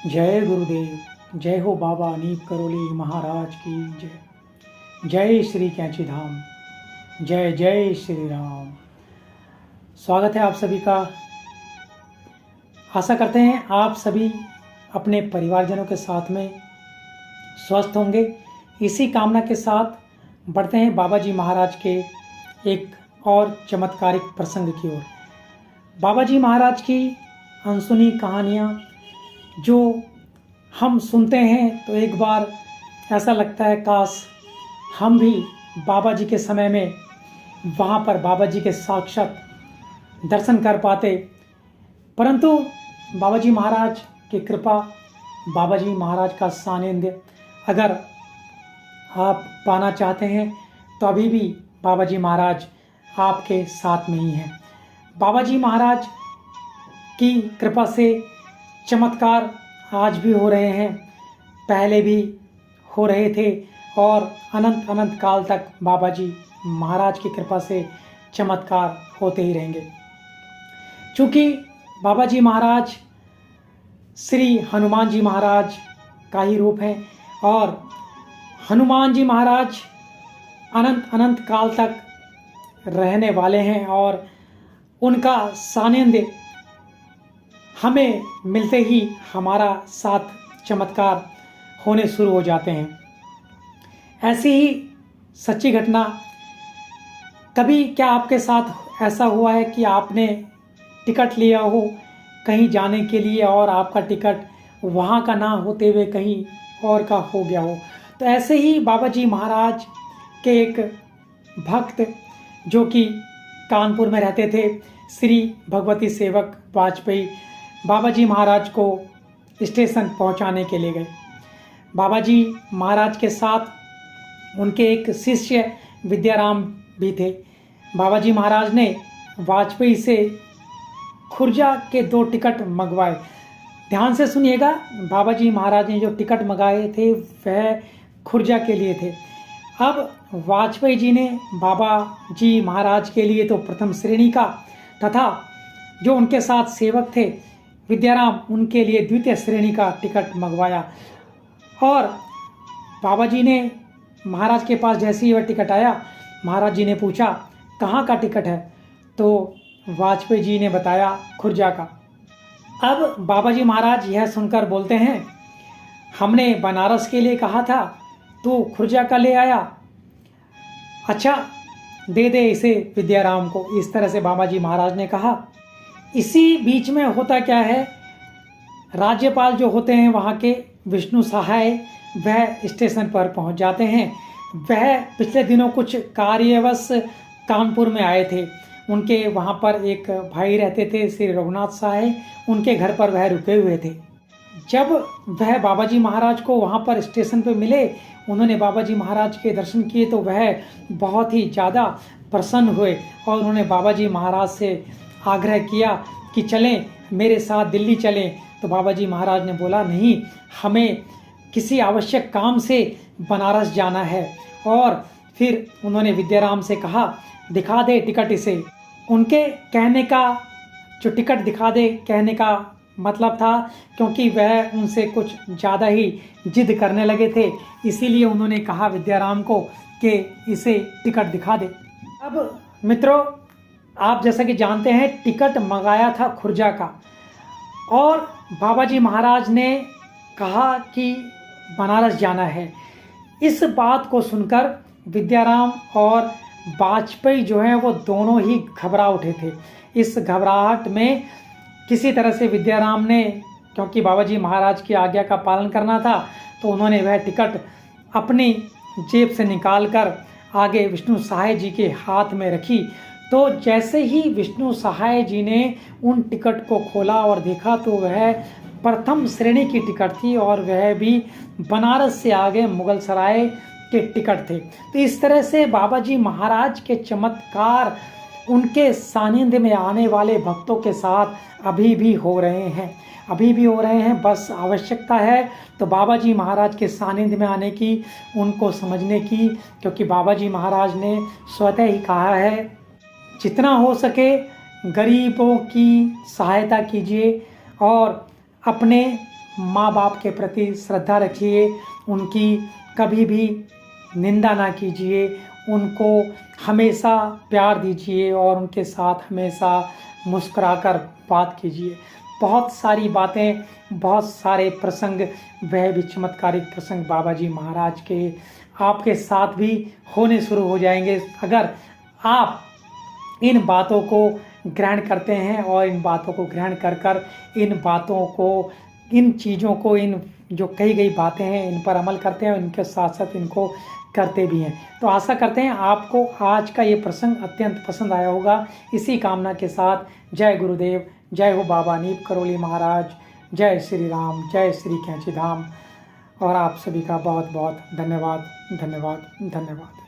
जय गुरुदेव। जय हो बाबा अनीप करोली महाराज की जय। जय श्री कैंची धाम। जय जय श्री राम। स्वागत है आप सभी का। आशा करते हैं आप सभी अपने परिवारजनों के साथ में स्वस्थ होंगे। इसी कामना के साथ बढ़ते हैं बाबा जी महाराज के एक और चमत्कारिक प्रसंग की ओर। बाबा जी महाराज की अनसुनी कहानियाँ जो हम सुनते हैं तो एक बार ऐसा लगता है काश हम भी बाबा जी के समय में वहाँ पर बाबा जी के साक्षात दर्शन कर पाते। परंतु बाबा जी महाराज की कृपा, बाबा जी महाराज का सानिध्य अगर आप पाना चाहते हैं तो अभी भी बाबा जी महाराज आपके साथ में ही हैं। बाबा जी महाराज की कृपा से चमत्कार आज भी हो रहे हैं, पहले भी हो रहे थे और अनंत अनंत काल तक बाबा जी महाराज की कृपा से चमत्कार होते ही रहेंगे। चूँकि बाबा जी महाराज श्री हनुमान जी महाराज का ही रूप है और हनुमान जी महाराज अनंत अनंत काल तक रहने वाले हैं और उनका सानिध्य हमें मिलते ही हमारा साथ चमत्कार होने शुरू हो जाते हैं। ऐसी ही सच्ची घटना कभी क्या आपके साथ ऐसा हुआ है कि आपने टिकट लिया हो कहीं जाने के लिए और आपका टिकट वहाँ का ना होते हुए कहीं और का हो गया हो? तो ऐसे ही बाबा जी महाराज के एक भक्त जो कि कानपुर में रहते थे, श्री भगवती सेवक वाजपेयी, बाबा जी महाराज को स्टेशन पहुंचाने के लिए गए। बाबा जी महाराज के साथ उनके एक शिष्य विद्याराम भी थे। बाबा जी महाराज ने वाजपेयी से खुर्जा के 2 टिकट मंगवाए। ध्यान से सुनिएगा, बाबा जी महाराज ने जो टिकट मंगाए थे वह खुर्जा के लिए थे। अब वाजपेयी जी ने बाबा जी महाराज के लिए तो प्रथम श्रेणी का तथा जो उनके साथ सेवक थे विद्याराम, उनके लिए द्वितीय श्रेणी का टिकट मंगवाया। और बाबा जी ने महाराज के पास जैसे ही वह टिकट आया, महाराज जी ने पूछा कहाँ का टिकट है? तो वाजपेयी जी ने बताया खुर्जा का। अब बाबा जी महाराज यह सुनकर बोलते हैं, हमने बनारस के लिए कहा था, तू खुर्जा का ले आया। अच्छा, दे दे इसे विद्याराम को। इस तरह से बाबा जी महाराज ने कहा। इसी बीच में होता क्या है, राज्यपाल जो होते हैं वहाँ के विष्णु सहाय, वह स्टेशन पर पहुँच जाते हैं। वह पिछले दिनों कुछ कार्यवश कानपुर में आए थे। उनके वहाँ पर एक भाई रहते थे श्री रघुनाथ सहाय, उनके घर पर वह रुके हुए थे। जब वह बाबा जी महाराज को वहाँ पर स्टेशन पर मिले, उन्होंने बाबा जी महाराज के दर्शन किए तो वह बहुत ही ज़्यादा प्रसन्न हुए और उन्होंने बाबा जी महाराज से आग्रह किया कि चलें मेरे साथ दिल्ली चलें। तो बाबा जी महाराज ने बोला नहीं, हमें किसी आवश्यक काम से बनारस जाना है। और फिर उन्होंने विद्याराम से कहा दिखा दे टिकट इसे। उनके कहने का जो टिकट दिखा दे कहने का मतलब था क्योंकि वह उनसे कुछ ज़्यादा ही जिद करने लगे थे, इसीलिए उन्होंने कहा विद्याराम को कि इसे टिकट दिखा दे। अब मित्रों, आप जैसा कि जानते हैं टिकट मंगाया था खुर्जा का और बाबा जी महाराज ने कहा कि बनारस जाना है। इस बात को सुनकर विद्याराम और वाजपेयी जो हैं वो दोनों ही घबरा उठे थे। इस घबराहट में किसी तरह से विद्याराम ने, क्योंकि बाबा जी महाराज की आज्ञा का पालन करना था, तो उन्होंने वह टिकट अपनी जेब से निकाल कर आगे विष्णु सहाय जी के हाथ में रखी। तो जैसे ही विष्णु सहाय जी ने उन टिकट को खोला और देखा तो वह प्रथम श्रेणी की टिकट थी और वह भी बनारस से आगे मुगल सराय के टिकट थे। तो इस तरह से बाबा जी महाराज के चमत्कार उनके सानिध्य में आने वाले भक्तों के साथ अभी भी हो रहे हैं। बस आवश्यकता है तो बाबा जी महाराज के सानिध्य में आने की, उनको समझने की, क्योंकि बाबा जी महाराज ने स्वतः ही कहा है जितना हो सके गरीबों की सहायता कीजिए और अपने माँ बाप के प्रति श्रद्धा रखिए, उनकी कभी भी निंदा ना कीजिए, उनको हमेशा प्यार दीजिए और उनके साथ हमेशा मुस्कुराकर बात कीजिए। बहुत सारी बातें, बहुत सारे प्रसंग, वह भी चमत्कारिक प्रसंग बाबा जी महाराज के आपके साथ भी होने शुरू हो जाएंगे अगर आप इन बातों को ग्रहण करते हैं और इन बातों को ग्रहण कर इन बातों को, इन चीज़ों को, इन जो कही गई बातें हैं इन पर अमल करते हैं और इनके साथ साथ इनको करते भी हैं। तो आशा करते हैं आपको आज का ये प्रसंग अत्यंत पसंद आया होगा। इसी कामना के साथ जय गुरुदेव, जय हो बाबा नीप करोली महाराज, जय श्री राम, जय श्री कैंची धाम। और आप सभी का बहुत बहुत धन्यवाद, धन्यवाद, धन्यवाद।